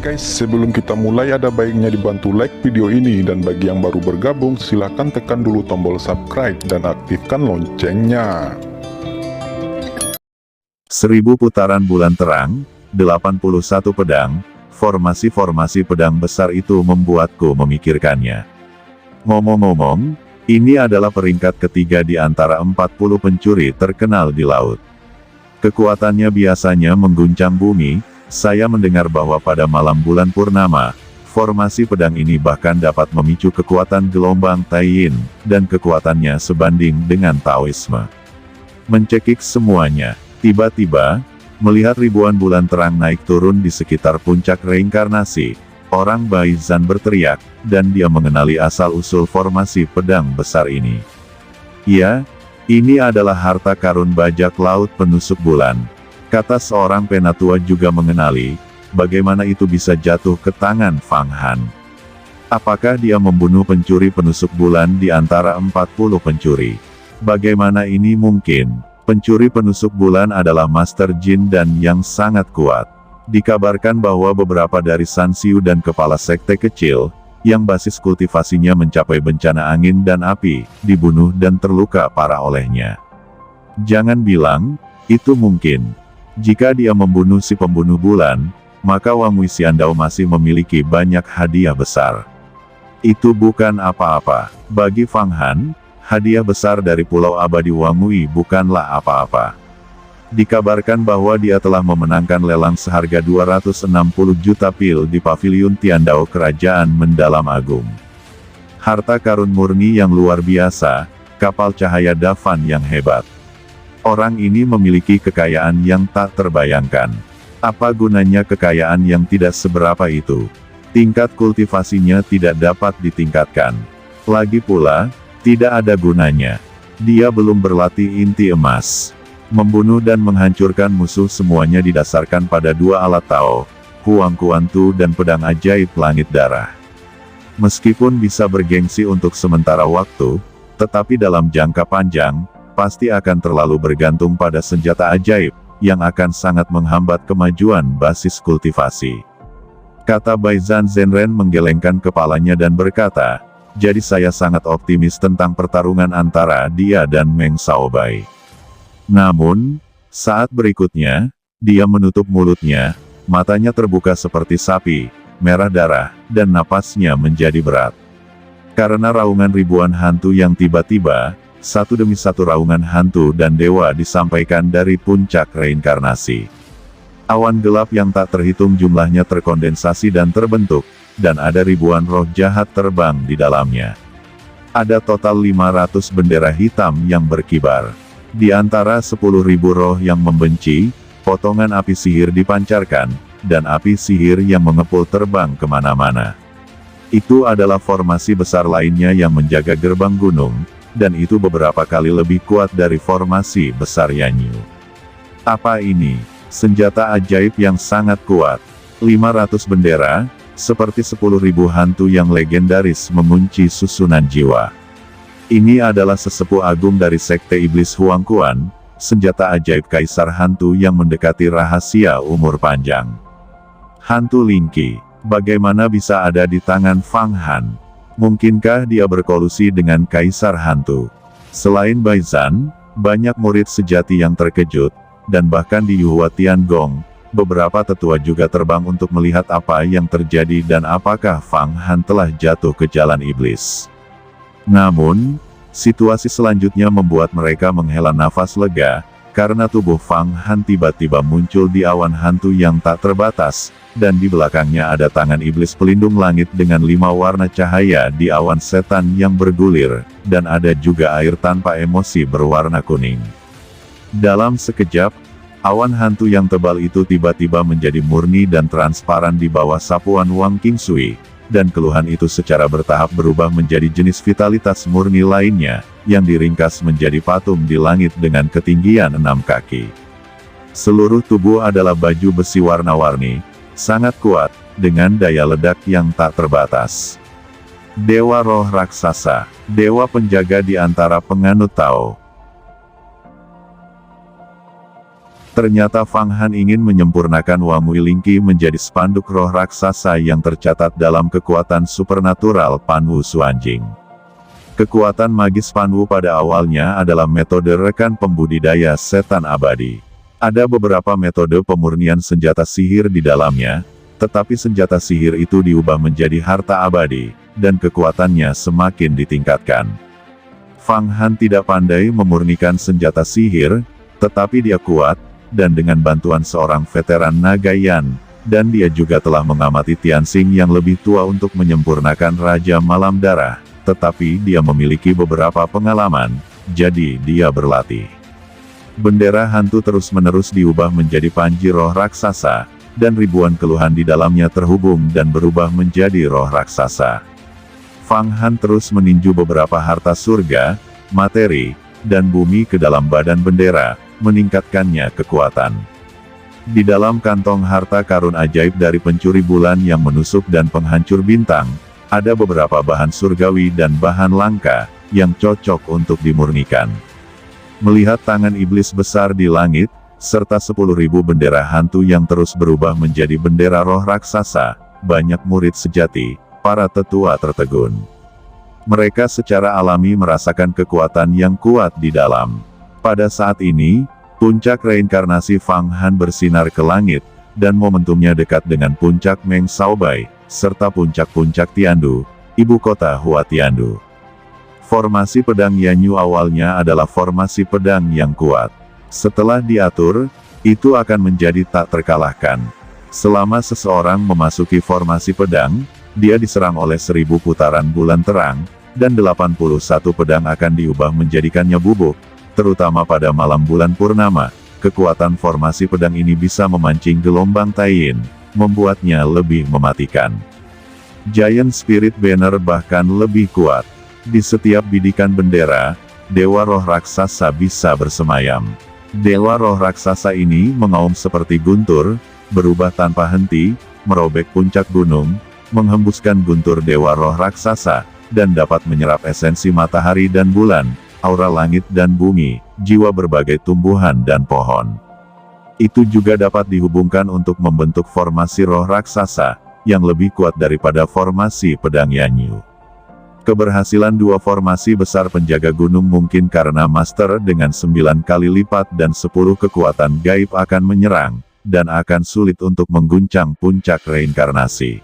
guys, sebelum kita mulai ada baiknya dibantu like video ini, dan bagi yang baru bergabung silahkan tekan dulu tombol subscribe dan aktifkan loncengnya. 1000 putaran bulan terang, 81 pedang, formasi-formasi pedang besar itu membuatku memikirkannya. Ngomong-ngomong, ini adalah peringkat ketiga di antara 40 pencuri terkenal di laut. Kekuatannya biasanya mengguncang bumi. Saya mendengar bahwa pada malam bulan purnama, formasi pedang ini bahkan dapat memicu kekuatan gelombang Taiyin, dan kekuatannya sebanding dengan Taoisme. Mencekik semuanya, tiba-tiba, melihat ribuan bulan terang naik turun di sekitar puncak reinkarnasi, orang Baizan berteriak, dan dia mengenali asal-usul formasi pedang besar ini. Ya, ini adalah harta karun bajak laut penusuk bulan. Kata seorang penatua juga mengenali, bagaimana itu bisa jatuh ke tangan Fang Han. Apakah dia membunuh pencuri penusuk bulan di antara 40 pencuri? Bagaimana ini mungkin? Pencuri penusuk bulan adalah Master Jin dan yang sangat kuat. Dikabarkan bahwa beberapa dari Sanxiu dan kepala sekte kecil, yang basis kultivasinya mencapai bencana angin dan api, dibunuh dan terluka parah olehnya. Jangan bilang, itu mungkin. Jika dia membunuh si pembunuh bulan, maka Wang Wuxiandao masih memiliki banyak hadiah besar. Itu bukan apa-apa. Bagi Fang Han, hadiah besar dari Pulau Abadi Wang Wei bukanlah apa-apa. Dikabarkan bahwa dia telah memenangkan lelang seharga 260 juta pil di Paviliun Tiandao Kerajaan Mendalam Agung. Harta karun murni yang luar biasa, kapal cahaya Davan yang hebat. Orang ini memiliki kekayaan yang tak terbayangkan. Apa gunanya kekayaan yang tidak seberapa itu? Tingkat kultivasinya tidak dapat ditingkatkan. Lagi pula, tidak ada gunanya. Dia belum berlatih inti emas. Membunuh dan menghancurkan musuh semuanya didasarkan pada dua alat Tao, Huang Kuantu dan pedang ajaib langit darah. Meskipun bisa bergengsi untuk sementara waktu, tetapi dalam jangka panjang, pasti akan terlalu bergantung pada senjata ajaib, yang akan sangat menghambat kemajuan basis kultivasi. Kata Baizan Zhenren menggelengkan kepalanya dan berkata, jadi saya sangat optimis tentang pertarungan antara dia dan Meng Shaobai. Namun, saat berikutnya, dia menutup mulutnya, matanya terbuka seperti sapi, merah darah, dan napasnya menjadi berat. Karena raungan ribuan hantu yang tiba-tiba, satu demi satu raungan hantu dan dewa disampaikan dari puncak reinkarnasi. Awan gelap yang tak terhitung jumlahnya terkondensasi dan terbentuk, dan ada ribuan roh jahat terbang di dalamnya. Ada total 500 bendera hitam yang berkibar. Di antara 10.000 roh yang membenci, potongan api sihir dipancarkan, dan api sihir yang mengepul terbang kemana-mana. Itu adalah formasi besar lainnya yang menjaga gerbang gunung, dan itu beberapa kali lebih kuat dari formasi besar Yanyu. Apa ini? Senjata ajaib yang sangat kuat. 500 bendera, seperti 10.000 hantu yang legendaris mengunci susunan jiwa. Ini adalah sesepuh agung dari sekte iblis Huangquan, senjata ajaib kaisar hantu yang mendekati rahasia umur panjang. Hantu Lingqi, bagaimana bisa ada di tangan Fang Han? Mungkinkah dia berkolusi dengan kaisar hantu? Selain Baizan, banyak murid sejati yang terkejut, dan bahkan di Yuhua Tiangong, beberapa tetua juga terbang untuk melihat apa yang terjadi dan apakah Fang Han telah jatuh ke jalan iblis. Namun, situasi selanjutnya membuat mereka menghela nafas lega, karena tubuh Fang Han tiba-tiba muncul di awan hantu yang tak terbatas, dan di belakangnya ada tangan iblis pelindung langit dengan 5 warna cahaya di awan setan yang bergulir, dan ada juga air tanpa emosi berwarna kuning. Dalam sekejap, awan hantu yang tebal itu tiba-tiba menjadi murni dan transparan di bawah sapuan Wang Qingsui, dan keluhan itu secara bertahap berubah menjadi jenis vitalitas murni lainnya, yang diringkas menjadi patung di langit dengan ketinggian 6 kaki. Seluruh tubuh adalah baju besi warna-warni, sangat kuat, dengan daya ledak yang tak terbatas. Dewa roh raksasa, dewa penjaga di antara penganut Tao. Ternyata Fang Han ingin menyempurnakan Wamui Lingqi menjadi spanduk roh raksasa yang tercatat dalam kekuatan supernatural Panwu Suanjing. Kekuatan magis Panwu pada awalnya adalah metode rekan pembudidaya setan abadi. Ada beberapa metode pemurnian senjata sihir di dalamnya, tetapi senjata sihir itu diubah menjadi harta abadi, dan kekuatannya semakin ditingkatkan. Fang Han tidak pandai memurnikan senjata sihir, tetapi dia kuat, dan dengan bantuan seorang veteran Nagayan, dan dia juga telah mengamati Tianxing yang lebih tua untuk menyempurnakan Raja Malam Darah, tetapi dia memiliki beberapa pengalaman, jadi dia berlatih. Bendera hantu terus-menerus diubah menjadi panji roh raksasa, dan ribuan keluhan di dalamnya terhubung dan berubah menjadi roh raksasa. Fang Han terus meninju beberapa harta surga, materi, dan bumi ke dalam badan bendera, meningkatkannya kekuatan. Di dalam kantong harta karun ajaib dari pencuri bulan yang menusuk dan penghancur bintang, ada beberapa bahan surgawi dan bahan langka, yang cocok untuk dimurnikan. Melihat tangan iblis besar di langit, serta 10.000 bendera hantu yang terus berubah menjadi bendera roh raksasa, banyak murid sejati, para tetua tertegun. Mereka secara alami merasakan kekuatan yang kuat di dalam. Pada saat ini, puncak reinkarnasi Fang Han bersinar ke langit, dan momentumnya dekat dengan puncak Meng Shaobai, serta puncak-puncak Tiandu, ibu kota Hua Tiandu. Formasi pedang Yanyu awalnya adalah formasi pedang yang kuat. Setelah diatur, itu akan menjadi tak terkalahkan. Selama seseorang memasuki formasi pedang, dia diserang oleh 1000 putaran bulan terang, dan 81 pedang akan diubah menjadikannya bubuk. Terutama pada malam bulan purnama, kekuatan formasi pedang ini bisa memancing gelombang Taiyin, membuatnya lebih mematikan. Giant Spirit Banner bahkan lebih kuat. Di setiap bidikan bendera, Dewa Roh Raksasa bisa bersemayam. Dewa Roh Raksasa ini mengaum seperti guntur, berubah tanpa henti, merobek puncak gunung, menghembuskan guntur Dewa Roh Raksasa, dan dapat menyerap esensi matahari dan bulan, aura langit dan bumi, jiwa berbagai tumbuhan dan pohon. Itu juga dapat dihubungkan untuk membentuk formasi roh raksasa, yang lebih kuat daripada formasi pedang Yanyu. Keberhasilan dua formasi besar penjaga gunung mungkin karena master dengan 9 kali lipat dan 10 kekuatan gaib akan menyerang, dan akan sulit untuk mengguncang puncak reinkarnasi.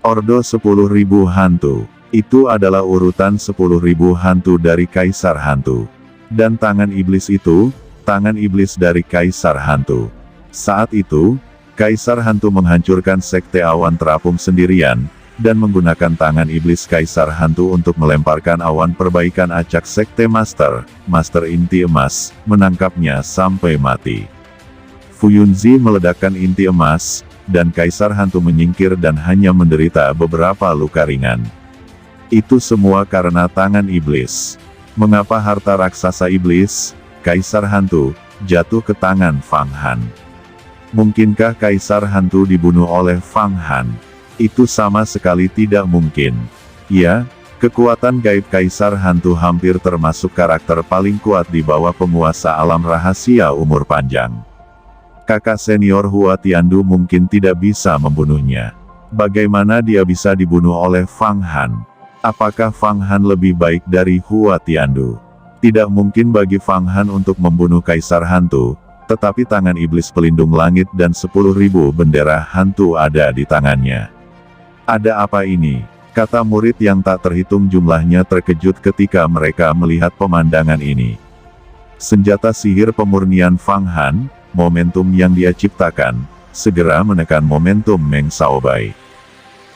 Ordo 10.000 hantu. Itu adalah urutan 10.000 hantu dari Kaisar Hantu. Dan tangan iblis itu, tangan iblis dari Kaisar Hantu. Saat itu, Kaisar Hantu menghancurkan Sekte Awan Terapung sendirian, dan menggunakan tangan iblis Kaisar Hantu untuk melemparkan awan perbaikan acak Sekte Master, Master Inti Emas, menangkapnya sampai mati. Fuyunzi meledakkan inti emas, dan Kaisar Hantu menyingkir dan hanya menderita beberapa luka ringan. Itu semua karena tangan iblis. Mengapa harta raksasa iblis, Kaisar Hantu, jatuh ke tangan Fang Han? Mungkinkah Kaisar Hantu dibunuh oleh Fang Han? Itu sama sekali tidak mungkin. Ya, kekuatan gaib Kaisar Hantu hampir termasuk karakter paling kuat di bawah penguasa alam rahasia umur panjang. Kakak senior Hua Tiandu mungkin tidak bisa membunuhnya. Bagaimana dia bisa dibunuh oleh Fang Han? Apakah Fang Han lebih baik dari Hua Tiandu? Tidak mungkin bagi Fang Han untuk membunuh Kaisar Hantu, tetapi tangan iblis pelindung langit dan 10.000 bendera hantu ada di tangannya. Ada apa ini? Kata murid yang tak terhitung jumlahnya terkejut ketika mereka melihat pemandangan ini. Senjata sihir pemurnian Fang Han, momentum yang dia ciptakan, segera menekan momentum Meng Shaobai.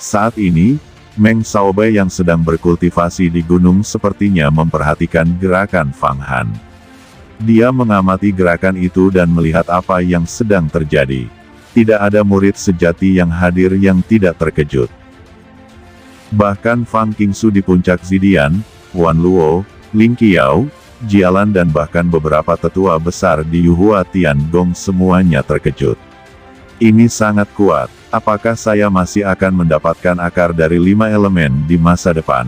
Saat ini, Meng Shaobai yang sedang berkultivasi di gunung sepertinya memperhatikan gerakan Fang Han. Dia mengamati gerakan itu dan melihat apa yang sedang terjadi. Tidak ada murid sejati yang hadir yang tidak terkejut. Bahkan Fang Qingsu di puncak Zidian, Wan Luo, Ling Qiao, Jialan dan bahkan beberapa tetua besar di Yuhua Tiangong semuanya terkejut. Ini sangat kuat. Apakah saya masih akan mendapatkan akar dari 5 elemen di masa depan?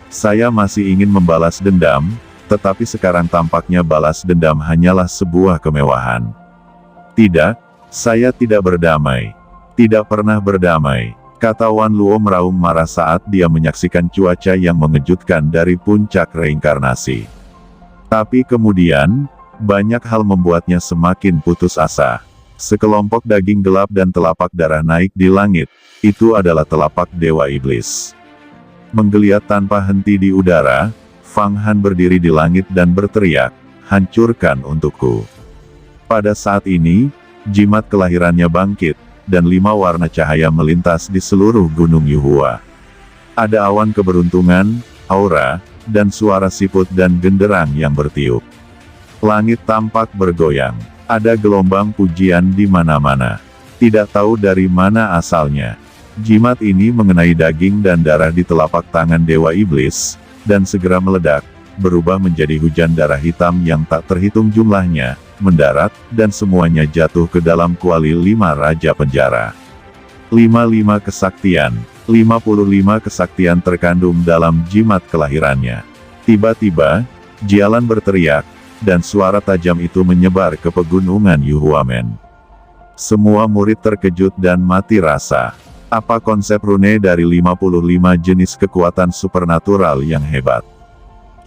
Saya masih ingin membalas dendam, tetapi sekarang tampaknya balas dendam hanyalah sebuah kemewahan. Tidak, saya tidak berdamai. Tidak pernah berdamai, kata Wan Luo meraung marah saat dia menyaksikan cuaca yang mengejutkan dari puncak reinkarnasi. Tapi kemudian, banyak hal membuatnya semakin putus asa. Sekelompok daging gelap dan telapak darah naik di langit, itu adalah telapak Dewa Iblis. Menggeliat tanpa henti di udara, Fang Han berdiri di langit dan berteriak, "Hancurkan untukku." Pada saat ini, jimat kelahirannya bangkit, dan 5 warna cahaya melintas di seluruh gunung Yuhua. Ada awan keberuntungan, aura, dan suara siput dan genderang yang bertiup. Langit tampak bergoyang. Ada gelombang pujian di mana-mana. Tidak tahu dari mana asalnya. Jimat ini mengenai daging dan darah di telapak tangan Dewa Iblis, dan segera meledak, berubah menjadi hujan darah hitam yang tak terhitung jumlahnya, mendarat, dan semuanya jatuh ke dalam kuali 5 Raja Penjara. 55 kesaktian, 55 kesaktian terkandung dalam jimat kelahirannya. Tiba-tiba, Jialan berteriak, dan suara tajam itu menyebar ke pegunungan Yuhuamen. Semua murid terkejut dan mati rasa. Apa konsep rune dari 55 jenis kekuatan supernatural yang hebat?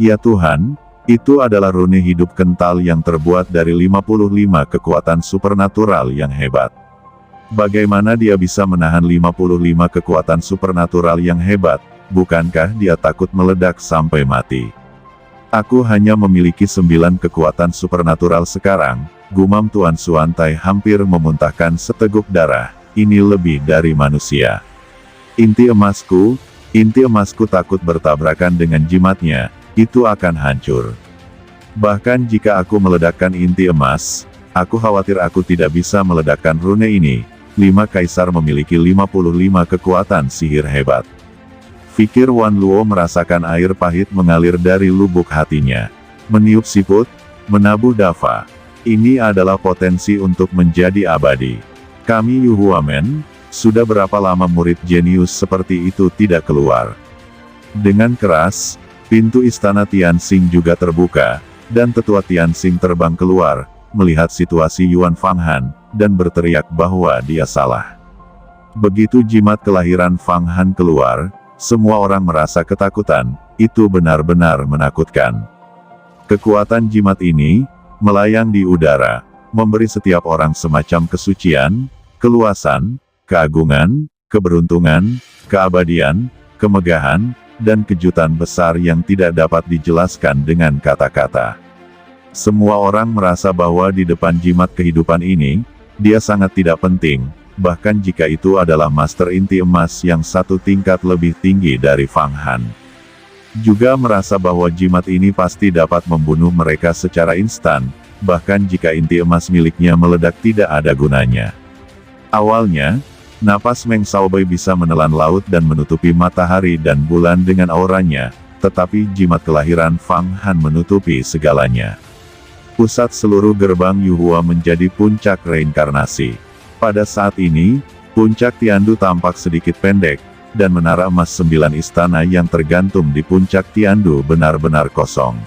Ya Tuhan, itu adalah rune hidup kental yang terbuat dari 55 kekuatan supernatural yang hebat. Bagaimana dia bisa menahan 55 kekuatan supernatural yang hebat? Bukankah dia takut meledak sampai mati? Aku hanya memiliki 9 kekuatan supernatural sekarang, gumam Tuan Suantai hampir memuntahkan seteguk darah. Ini lebih dari manusia. Inti emasku takut bertabrakan dengan jimatnya. Itu akan hancur. Bahkan jika aku meledakkan inti emas, aku khawatir aku tidak bisa meledakkan rune ini. 5 kaisar memiliki 55 kekuatan sihir hebat. Fikir Wan Luo merasakan air pahit mengalir dari lubuk hatinya. Meniup siput, menabuh dava. Ini adalah potensi untuk menjadi abadi. Kami Yuhuamen, sudah berapa lama murid jenius seperti itu tidak keluar. Dengan keras, pintu istana Tianxing juga terbuka, dan tetua Tianxing terbang keluar, melihat situasi Yuan Fang Han, dan berteriak bahwa dia salah. Begitu jimat kelahiran Fang Han keluar, semua orang merasa ketakutan. Itu benar-benar menakutkan. Kekuatan jimat ini, melayang di udara, memberi setiap orang semacam kesucian, keluasan, keagungan, keberuntungan, keabadian, kemegahan, dan kejutan besar yang tidak dapat dijelaskan dengan kata-kata. Semua orang merasa bahwa di depan jimat kehidupan ini, dia sangat tidak penting, bahkan jika itu adalah master inti emas yang 1 tingkat lebih tinggi dari Fang Han. Juga merasa bahwa jimat ini pasti dapat membunuh mereka secara instan, bahkan jika inti emas miliknya meledak tidak ada gunanya. Awalnya, napas Meng Shaobai bisa menelan laut dan menutupi matahari dan bulan dengan auranya, tetapi jimat kelahiran Fang Han menutupi segalanya. Pusat seluruh gerbang Yuhua menjadi puncak reinkarnasi. Pada saat ini, puncak Tiandu tampak sedikit pendek, dan menara emas 9 istana yang tergantung di puncak Tiandu benar-benar kosong.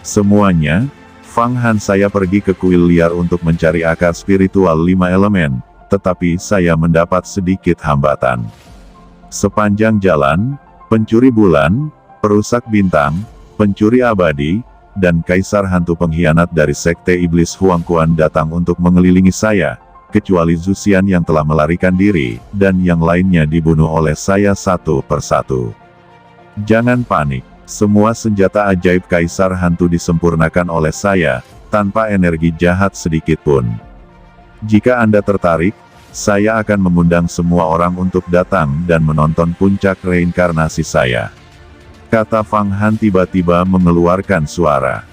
Semuanya, Fang Han saya pergi ke kuil liar untuk mencari akar spiritual 5 elemen, tetapi saya mendapat sedikit hambatan. Sepanjang jalan, pencuri bulan, perusak bintang, pencuri abadi, dan kaisar hantu pengkhianat dari sekte iblis Huangquan datang untuk mengelilingi saya, kecuali Zuxian yang telah melarikan diri, dan yang lainnya dibunuh oleh saya satu persatu. Jangan panik, semua senjata ajaib kaisar hantu disempurnakan oleh saya, tanpa energi jahat sedikit pun. Jika Anda tertarik, saya akan mengundang semua orang untuk datang dan menonton puncak reinkarnasi saya. Kata Fang Han tiba-tiba mengeluarkan suara.